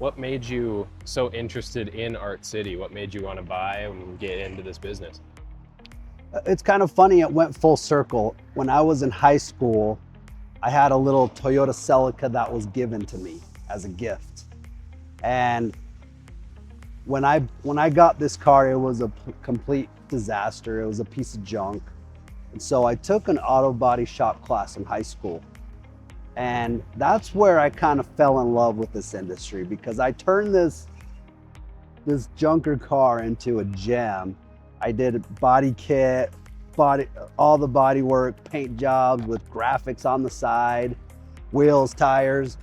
what made you so interested in Art City? What made you want to buy and get into this business? It's kind of funny, it went full circle. When I was in high school, I had a little Toyota Celica that was given to me as a gift. And when I got this car, it was a complete disaster. It was a piece of junk. And so I took an auto body shop class in high school. And that's where I kind of fell in love with this industry, because I turned this junker car into a gem. I did a body kit, all the body work, paint jobs with graphics on the side, wheels, tires.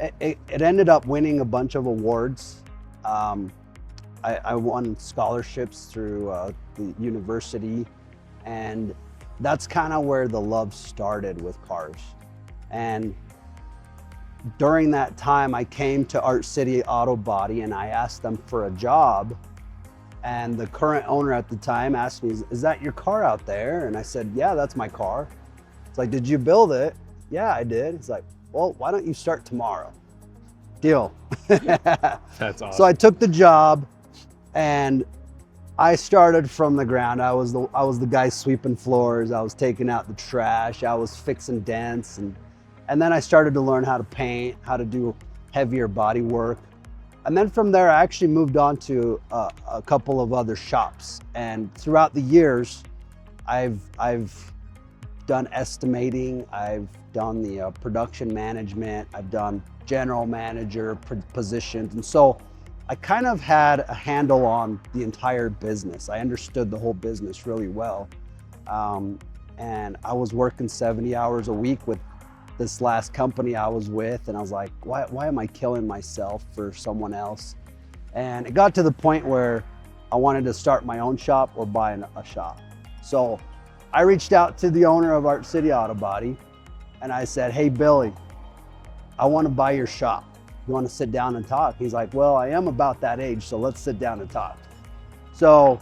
It ended up winning a bunch of awards. I won scholarships through the university, and that's kind of where the love started with cars. And during that time, I came to Art City Auto Body and I asked them for a job. And the current owner at the time asked me, "Is that your car out there?" And I said, "Yeah, that's my car." It's like, "Did you build it?" "Yeah, I did." He's like, "Well, why don't you start tomorrow?" Deal. That's awesome. So I took the job and I started from the ground. I was the guy sweeping floors. I was taking out the trash. I was fixing dents, and then I started to learn how to paint, how to do heavier body work. And then from there, I actually moved on to a couple of other shops. And throughout the years, I've done estimating, I've done the production management, I've done general manager positions. And so I kind of had a handle on the entire business. I understood the whole business really well. And I was working 70 hours a week with this last company I was with, and I was like, why am I killing myself for someone else? And it got to the point where I wanted to start my own shop or buy a shop. So I reached out to the owner of Art City Auto Body and I said, "Hey, Billy, I want to buy your shop. You want to sit down and talk?" He's like, "Well, I am about that age, so let's sit down and talk." So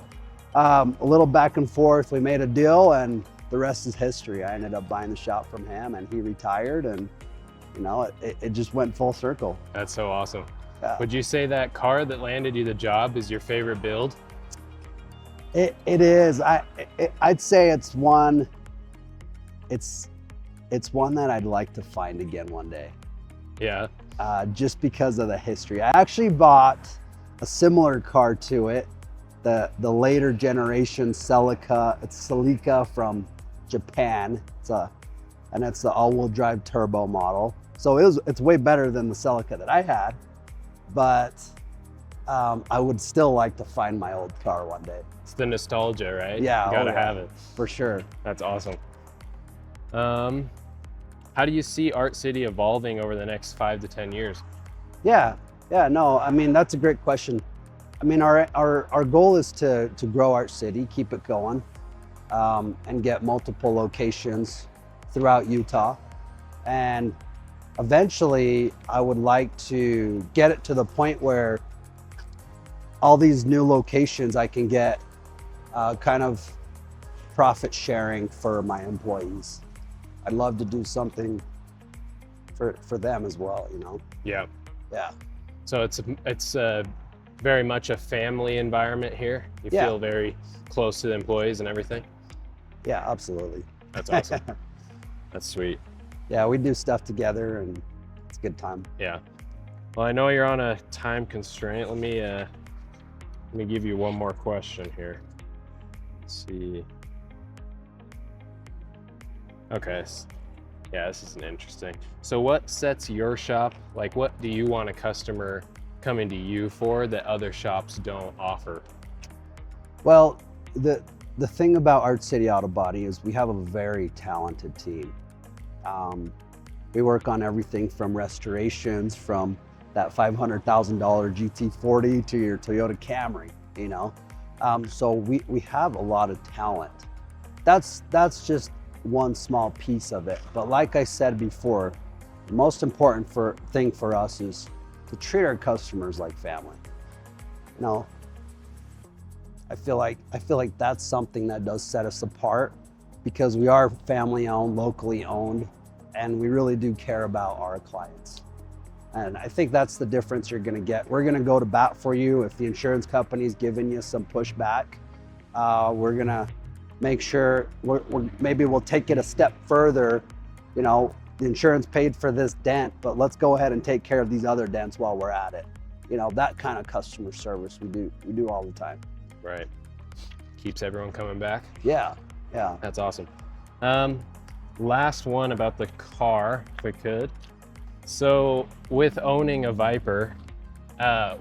a little back and forth, we made a deal, and the rest is history. I ended up buying the shop from him, and he retired, and you know, it just went full circle. That's so awesome. Yeah. Would you say that car that landed you the job is your favorite build? It is. I'd say it's one that I'd like to find again one day. Yeah. Just because of the history. I actually bought a similar car to it, the later generation Celica. It's Celica from Japan. And it's the all-wheel drive turbo model. So it's way better than the Celica that I had, but I would still like to find my old car one day. It's the nostalgia, right? Yeah, You gotta have it. For sure. That's awesome. How do you see Art City evolving over the next 5 to 10 years? Yeah, no, I mean, that's a great question. I mean, our goal is to grow Art City, keep it going, and get multiple locations throughout Utah. And eventually, I would like to get it to the point where all these new locations, I can get kind of profit sharing for my employees. I'd love to do something for them as well, you know? Yeah. Yeah. So it's very much a family environment here. You feel very close to the employees and everything? Yeah, absolutely. That's awesome. That's sweet. Yeah, we do stuff together and it's a good time. Yeah. Well, I know you're on a time constraint. Let me give you one more question here. Let's see. Okay. Yeah, this is interesting. So what sets your shop, like what do you want a customer coming to you for that other shops don't offer? Well, the thing about Art City Auto Body is we have a very talented team. We work on everything from restorations, from that $500,000 GT40 to your Toyota Camry, you know? So we have a lot of talent. That's just one small piece of it. But like I said before, the most important thing for us is to treat our customers like family. You know, I feel like that's something that does set us apart, because we are family owned, locally owned, and we really do care about our clients. And I think that's the difference you're going to get. We're going to go to bat for you if the insurance company's giving you some pushback. We're going to make sure maybe we'll take it a step further. You know, the insurance paid for this dent, but let's go ahead and take care of these other dents while we're at it. You know, that kind of customer service we do all the time. Right. Keeps everyone coming back. Yeah, yeah. That's awesome. Last one about the car, if I could. So with owning a Viper,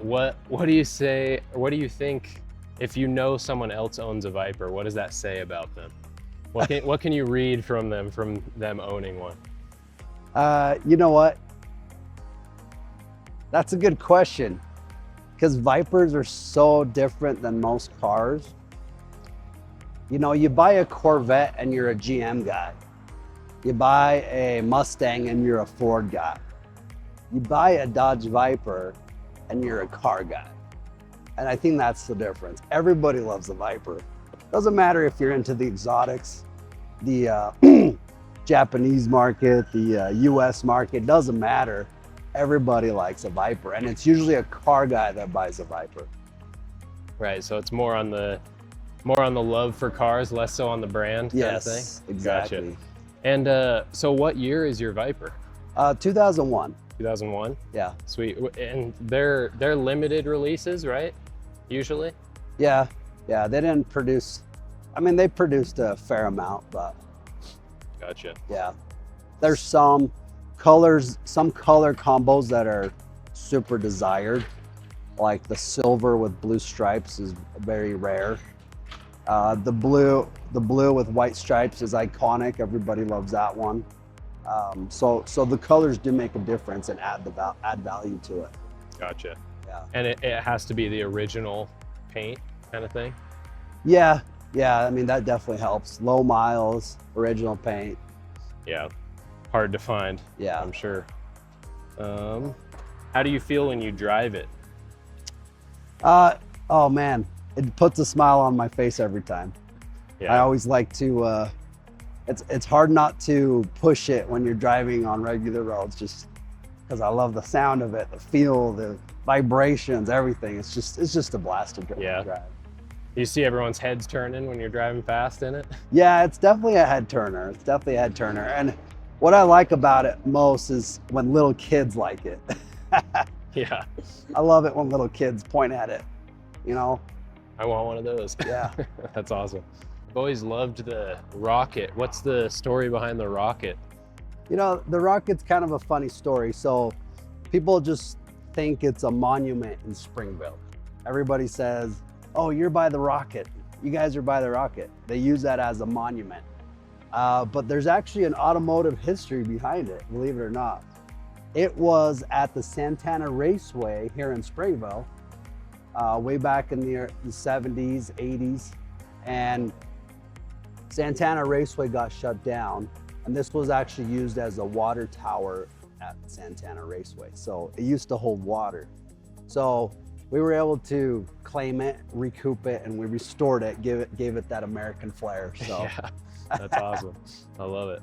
what do you say, what do you think if you know someone else owns a Viper? What does that say about them? What can you read from them owning one? You know what? That's a good question, because Vipers are so different than most cars. You know, you buy a Corvette and you're a GM guy. You buy a Mustang and you're a Ford guy. You buy a Dodge Viper and you're a car guy. And I think that's the difference. Everybody loves the Viper. Doesn't matter if you're into the exotics, the Japanese market, the US market, doesn't matter. Everybody likes a Viper, and it's usually a car guy that buys a Viper. Right, so it's more on the love for cars, less so on the brand kind of thing? Yes, exactly. Gotcha. And so what year is your Viper? 2001. 2001? Yeah. Sweet. And they're limited releases, right? Usually? Yeah, yeah. They didn't produce, I mean, they produced a fair amount, but Gotcha. yeah. There's some color combos that are super desired. Like the silver with blue stripes is very rare. The blue with white stripes is iconic. Everybody loves that one. So the colors do make a difference and add value to it. Gotcha. Yeah. And it has to be the original paint kind of thing? Yeah. I mean, that definitely helps. Low miles, original paint. Yeah. Hard to find. Yeah. I'm sure. How do you feel when you drive it? Oh man, it puts a smile on my face every time. Yeah. I always like to, it's hard not to push it when you're driving on regular roads, just because I love the sound of it, the feel, the vibrations, everything. It's just a blast to drive. Yeah. You see everyone's heads turning when you're driving fast in it? Yeah, it's definitely a head turner. And what I like about it most is when little kids like it. Yeah. I love it when little kids point at it, you know? I want one of those. Yeah. That's awesome. I've always loved the Rocket. What's the story behind the Rocket? You know, the Rocket's kind of a funny story. So people just think it's a monument in Springville. Everybody says, oh, you're by the Rocket. You guys are by the Rocket. They use that as a monument. But there's actually an automotive history behind it, believe it or not. It was at the Santana Raceway here in Springville, way back in the 70s, 80s. And Santana Raceway got shut down. And this was actually used as a water tower at Santana Raceway. So it used to hold water. So we were able to claim it, recoup it, and we restored it, gave it that American flair. So Yeah, that's awesome. I love it.